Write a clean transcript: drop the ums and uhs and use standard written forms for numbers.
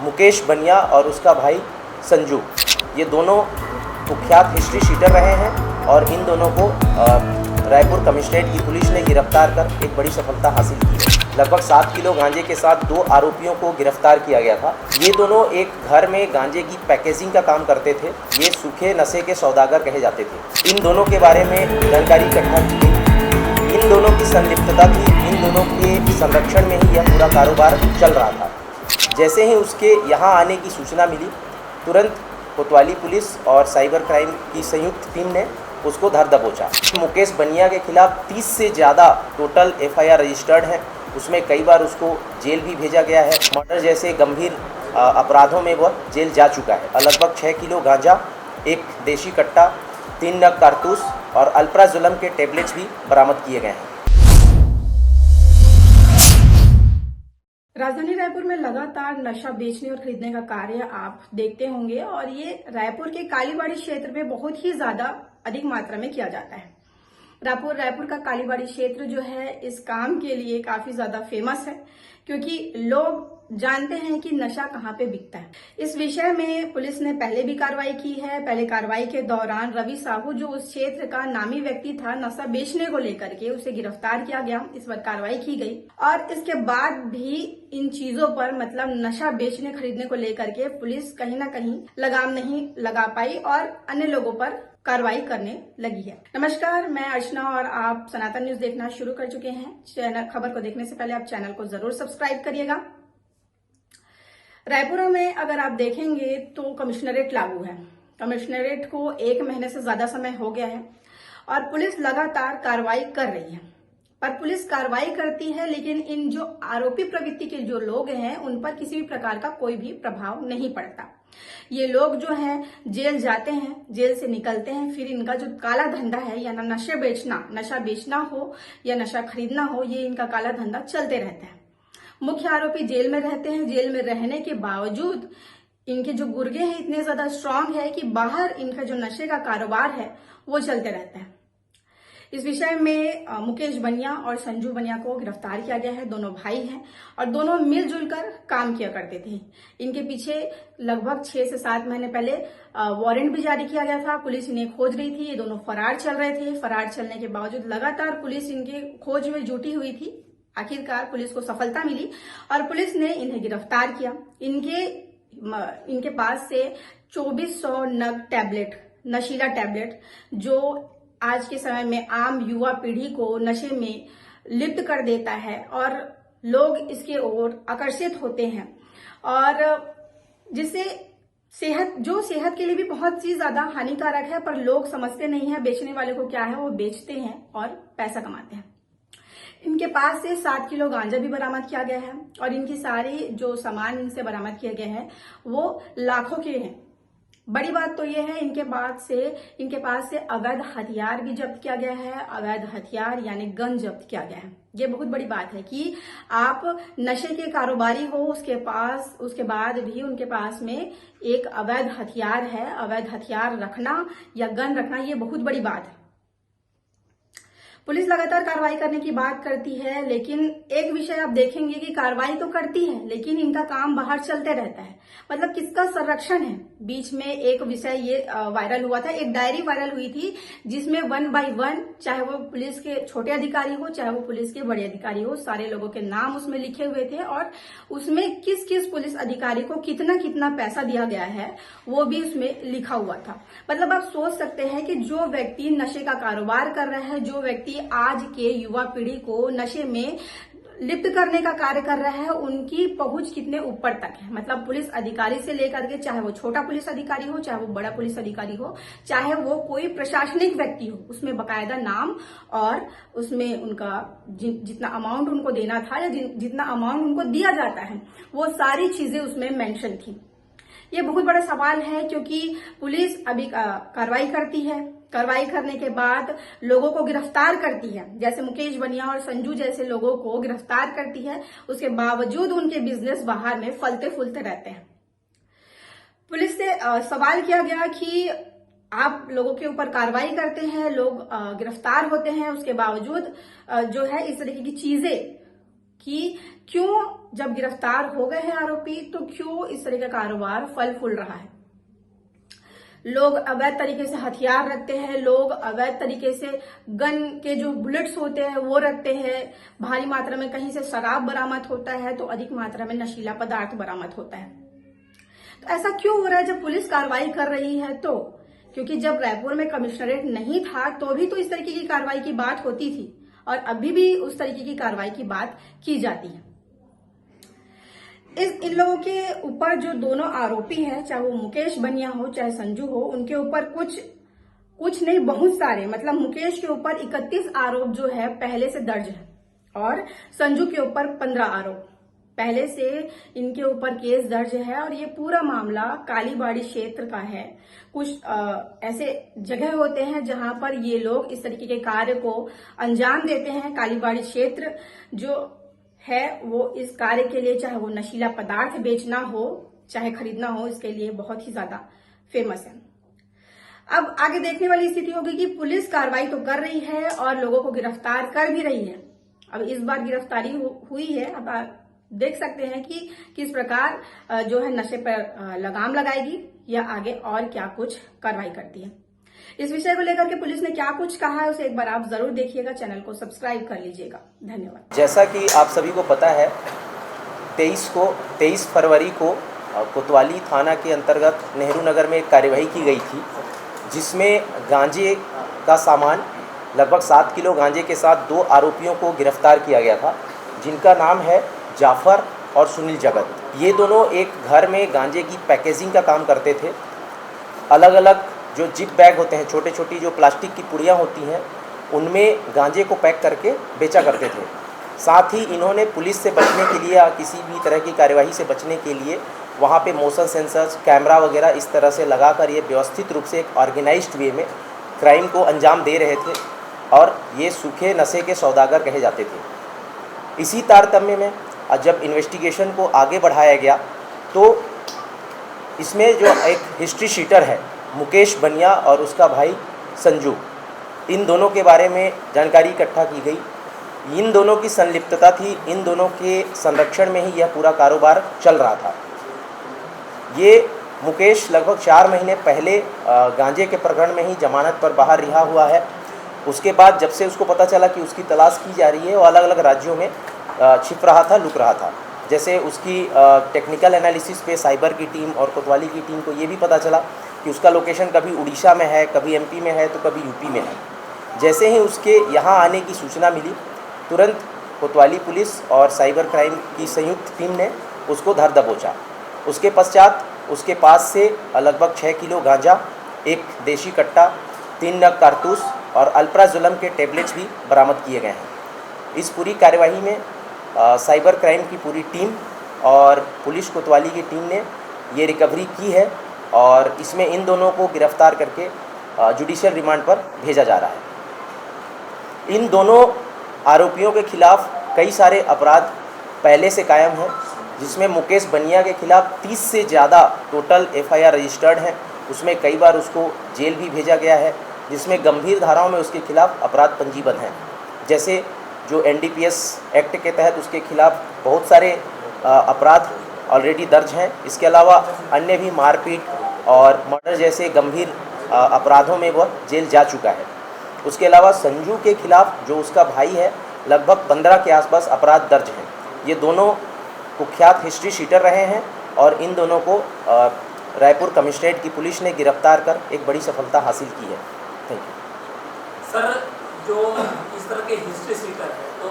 मुकेश बनिया और उसका भाई संजू, ये दोनों कुख्यात हिस्ट्री शीटर रहे हैं और इन दोनों को रायपुर कमिश्नरेट की पुलिस ने गिरफ्तार कर एक बड़ी सफलता हासिल की है। लगभग 7 किलो गांजे के साथ 2 आरोपियों को गिरफ्तार किया गया था। ये दोनों एक घर में गांजे की पैकेजिंग का काम करते थे। ये सूखे नशे के सौदागर कहे जाते थे। इन दोनों के बारे में जानकारी इकट्ठा की गई। इन दोनों की संलिप्तता थी। इन दोनों के संरक्षण में ही यह पूरा कारोबार चल रहा था। जैसे ही उसके यहाँ आने की सूचना मिली, तुरंत कोतवाली पुलिस और साइबर क्राइम की संयुक्त टीम ने उसको धर दबोचा। मुकेश बनिया के खिलाफ 30 से ज़्यादा टोटल FIR रजिस्टर्ड है। उसमें कई बार उसको जेल भी भेजा गया है। मर्डर जैसे गंभीर अपराधों में वह जेल जा चुका है। लगभग 6 किलो गांजा, 1 देशी कट्टा, 3 नग कारतूस और अल्प्राजोलम के टैबलेट्स भी बरामद किए गए हैं। राजधानी रायपुर में लगातार नशा बेचने और खरीदने का कार्य आप देखते होंगे और ये रायपुर के कालीबाड़ी क्षेत्र में बहुत ही ज्यादा अधिक मात्रा में किया जाता है। रायपुर का कालीबाड़ी क्षेत्र जो है इस काम के लिए काफी ज्यादा फेमस है, क्योंकि लोग जानते हैं कि नशा कहाँ पे बिकता है। इस विषय में पुलिस ने पहले भी कार्रवाई की है। पहले कार्रवाई के दौरान रवि साहू, जो उस क्षेत्र का नामी व्यक्ति था, नशा बेचने को लेकर के उसे गिरफ्तार किया गया। इस पर कार्रवाई की गई और इसके बाद भी इन चीजों पर, मतलब नशा बेचने खरीदने को लेकर के, पुलिस कहीं ना कहीं लगाम नहीं लगा पाई और अन्य लोगों पर कार्रवाई करने लगी है। नमस्कार, मैं अर्चना और आप सनातन न्यूज देखना शुरू कर चुके हैं। खबर को देखने से पहले आप चैनल को जरूर सब्सक्राइब करिएगा। रायपुर में अगर आप देखेंगे तो कमिश्नरेट लागू है। कमिश्नरेट को 1 महीने से ज्यादा समय हो गया है और पुलिस लगातार कार्रवाई कर रही है। पर पुलिस कार्रवाई करती है, लेकिन इन जो आरोपी प्रवृत्ति के जो लोग हैं उन पर किसी भी प्रकार का कोई भी प्रभाव नहीं पड़ता। ये लोग जो हैं जेल जाते हैं, जेल से निकलते हैं, फिर इनका जो काला धंधा है, या नशा बेचना हो या नशा खरीदना हो, ये इनका काला धंधा चलते रहता है। मुख्य आरोपी जेल में रहते हैं। जेल में रहने के बावजूद इनके जो गुर्गे हैं इतने ज्यादा स्ट्रांग है कि बाहर इनका जो नशे का कारोबार है वो चलते रहता है। इस विषय में मुकेश बनिया और संजू बनिया को गिरफ्तार किया गया है। दोनों भाई हैं और दोनों मिलजुल कर काम किया करते थे। इनके पीछे लगभग 6 से 7 महीने पहले वारंट भी जारी किया गया था। पुलिस इन्हें खोज रही थी। ये दोनों फरार चल रहे थे। फरार चलने के बावजूद लगातार पुलिस इनके खोज में जुटी हुई थी। आखिरकार पुलिस को सफलता मिली और पुलिस ने इन्हें गिरफ्तार किया। इनके पास से 2400 नग टैबलेट, नशीला टैबलेट, जो आज के समय में आम युवा पीढ़ी को नशे में लिप्त कर देता है और लोग इसके ओर आकर्षित होते हैं, और जिससे सेहत के लिए भी बहुत ही ज्यादा हानिकारक है। पर लोग समझते नहीं है। बेचने वाले को क्या है, वो बेचते हैं और पैसा कमाते हैं। इनके पास से 7 किलो गांजा भी बरामद किया गया है और इनकी सारी जो सामान इनसे बरामद किए गए हैं वो लाखों के हैं। बड़ी बात तो ये है, इनके पास से अवैध हथियार भी जब्त किया गया है। अवैध हथियार यानी गन जब्त किया गया है। ये बहुत बड़ी बात है कि आप नशे के कारोबारी हो, उसके बाद भी उनके पास में एक अवैध हथियार है। अवैध हथियार रखना या गन रखना, ये बहुत बड़ी बात है। पुलिस लगातार कार्रवाई करने की बात करती है, लेकिन एक विषय आप देखेंगे कि कार्रवाई तो करती है, लेकिन इनका काम बाहर चलते रहता है। मतलब किसका संरक्षण है। बीच में एक विषय ये वायरल हुआ था, एक डायरी वायरल हुई थी जिसमें 1 बाय 1, चाहे वो पुलिस के छोटे अधिकारी हो चाहे वो पुलिस के बड़े अधिकारी हो, सारे लोगों के नाम उसमें लिखे हुए थे और उसमें किस किस पुलिस अधिकारी को कितना कितना पैसा दिया गया है वो भी उसमें लिखा हुआ था। मतलब आप सोच सकते हैं कि जो व्यक्ति नशे का कारोबार कर रहा है, जो व्यक्ति आज के युवा पीढ़ी को नशे में लिप्त करने का कार्य कर रहा है, उनकी पहुंच कितने ऊपर तक है। मतलब पुलिस अधिकारी से लेकर के, चाहे वो छोटा पुलिस अधिकारी हो, चाहे वो बड़ा पुलिस अधिकारी हो, चाहे वो कोई प्रशासनिक व्यक्ति हो, उसमें बकायदा नाम और उसमें उनका जितना अमाउंट उनको देना था या जितना अमाउंट उनको दिया जाता है, वो सारी चीजें उसमें मेंशन थी। ये बहुत बड़ा सवाल है, क्योंकि पुलिस अभी कार्रवाई करती है। कार्रवाई करने के बाद लोगों को गिरफ्तार करती है, जैसे मुकेश बनिया और संजू जैसे लोगों को गिरफ्तार करती है। उसके बावजूद उनके बिजनेस बाहर में फलते फूलते रहते हैं। पुलिस से सवाल किया गया कि आप लोगों के ऊपर कार्रवाई करते हैं, लोग गिरफ्तार होते हैं, उसके बावजूद जो है इस तरीके की चीजें कि क्यों जब गिरफ्तार हो गए हैं आरोपी तो क्यों इस तरह का कारोबार फल फूल रहा है। लोग अवैध तरीके से हथियार रखते हैं, लोग अवैध तरीके से गन के जो बुलेट्स होते हैं वो रखते हैं, भारी मात्रा में कहीं से शराब बरामद होता है तो अधिक मात्रा में नशीला पदार्थ बरामद होता है। तो ऐसा क्यों हो रहा है जब पुलिस कार्रवाई कर रही है? तो क्योंकि जब रायपुर में कमिश्नरेट नहीं था तो भी तो इस तरीके की कार्रवाई की बात होती थी और अभी भी उस तरीके की कार्रवाई की बात की जाती है। इन लोगों के ऊपर जो दोनों आरोपी हैं, चाहे वो मुकेश बनिया हो चाहे संजू हो, उनके ऊपर कुछ नहीं बहुत सारे, मतलब मुकेश के ऊपर 31 आरोप जो है पहले से दर्ज है और संजू के ऊपर 15 आरोप पहले से इनके ऊपर केस दर्ज है। और ये पूरा मामला कालीबाड़ी क्षेत्र का है। कुछ ऐसे जगह होते हैं जहां पर ये लोग इस तरीके के कार्य को अंजाम देते हैं। कालीबाड़ी क्षेत्र जो है वो इस कार्य के लिए, चाहे वो नशीला पदार्थ बेचना हो चाहे खरीदना हो, इसके लिए बहुत ही ज्यादा फेमस है। अब आगे देखने वाली स्थिति होगी कि पुलिस कार्रवाई तो कर रही है और लोगों को गिरफ्तार कर भी रही है। अब इस बार गिरफ्तारी हुई है, अब देख सकते हैं कि किस प्रकार जो है नशे पर लगाम लगाएगी या आगे और क्या कुछ कार्रवाई करती है। इस विषय को लेकर के पुलिस ने क्या कुछ कहा है उसे एक बार आप जरूर देखिएगा, चैनल को सब्सक्राइब कर लीजिएगा। धन्यवाद। जैसा कि आप सभी को पता है 23 फरवरी को कोतवाली थाना के अंतर्गत नेहरू नगर में एक कार्यवाही की गई थी जिसमें गांजे का सामान लगभग 7 किलो गांजे के साथ 2 आरोपियों को गिरफ्तार किया गया था जिनका नाम है जाफर और सुनील जगत। ये दोनों एक घर में गांजे की पैकेजिंग का काम करते थे। अलग अलग जो जिप बैग होते हैं, छोटे छोटी जो प्लास्टिक की पुड़ियाँ होती हैं, उनमें गांजे को पैक करके बेचा करते थे। साथ ही इन्होंने पुलिस से बचने के लिए या किसी भी तरह की कार्यवाही से बचने के लिए वहाँ पे मोशन सेंसर्स, कैमरा वगैरह इस तरह से लगाकर ये व्यवस्थित रूप से एक ऑर्गेनाइज्ड वे में क्राइम को अंजाम दे रहे थे और ये सूखे नशे के सौदागर कहे जाते थे। इसी तारतम्य में जब इन्वेस्टिगेशन को आगे बढ़ाया गया तो इसमें जो एक हिस्ट्री शीटर है मुकेश बनिया और उसका भाई संजू, इन दोनों के बारे में जानकारी इकट्ठा की गई। इन दोनों की संलिप्तता थी, इन दोनों के संरक्षण में ही यह पूरा कारोबार चल रहा था। ये मुकेश लगभग 4 महीने पहले गांजे के प्रकरण में ही जमानत पर बाहर रिहा हुआ है। उसके बाद जब से उसको पता चला कि उसकी तलाश की जा रही है, वो अलग अलग राज्यों में छिप रहा था, लुक रहा था। जैसे उसकी टेक्निकल एनालिसिस पे साइबर की टीम और कोतवाली की टीम को ये भी पता चला कि उसका लोकेशन कभी उड़ीसा में है, कभी एमपी में है तो कभी यूपी में है। जैसे ही उसके यहाँ आने की सूचना मिली, तुरंत कोतवाली पुलिस और साइबर क्राइम की संयुक्त टीम ने उसको धर दबोचा। उसके पश्चात उसके पास से लगभग 6 किलो गांजा, 1 देशी कट्टा, 3 नग कारतूस और अल्प्राजोलम के टैबलेट्स भी बरामद किए गए हैं। इस पूरी कार्यवाही में साइबर क्राइम की पूरी टीम और पुलिस कोतवाली की टीम ने ये रिकवरी की है और इसमें इन दोनों को गिरफ्तार करके जुडिशियल रिमांड पर भेजा जा रहा है। इन दोनों आरोपियों के खिलाफ कई सारे अपराध पहले से कायम हैं, जिसमें मुकेश बनिया के खिलाफ 30 से ज़्यादा टोटल FIR रजिस्टर्ड हैं। उसमें कई बार उसको जेल भी भेजा गया है, जिसमें गंभीर धाराओं में उसके खिलाफ अपराध पंजीबद्ध हैं। जैसे जो NDPS एक्ट के तहत उसके खिलाफ बहुत सारे अपराध ऑलरेडी दर्ज हैं। इसके अलावा अन्य भी मारपीट और मर्डर जैसे गंभीर अपराधों में वह जेल जा चुका है। उसके अलावा संजू के खिलाफ जो उसका भाई है, लगभग 15 के आसपास अपराध दर्ज हैं। ये दोनों कुख्यात हिस्ट्री शीटर रहे हैं और इन दोनों को रायपुर कमिश्नरेट की पुलिस ने गिरफ्तार कर एक बड़ी सफलता हासिल की है। Thank you sir. जो इस तरह के हिस्ट्री शीटर है तो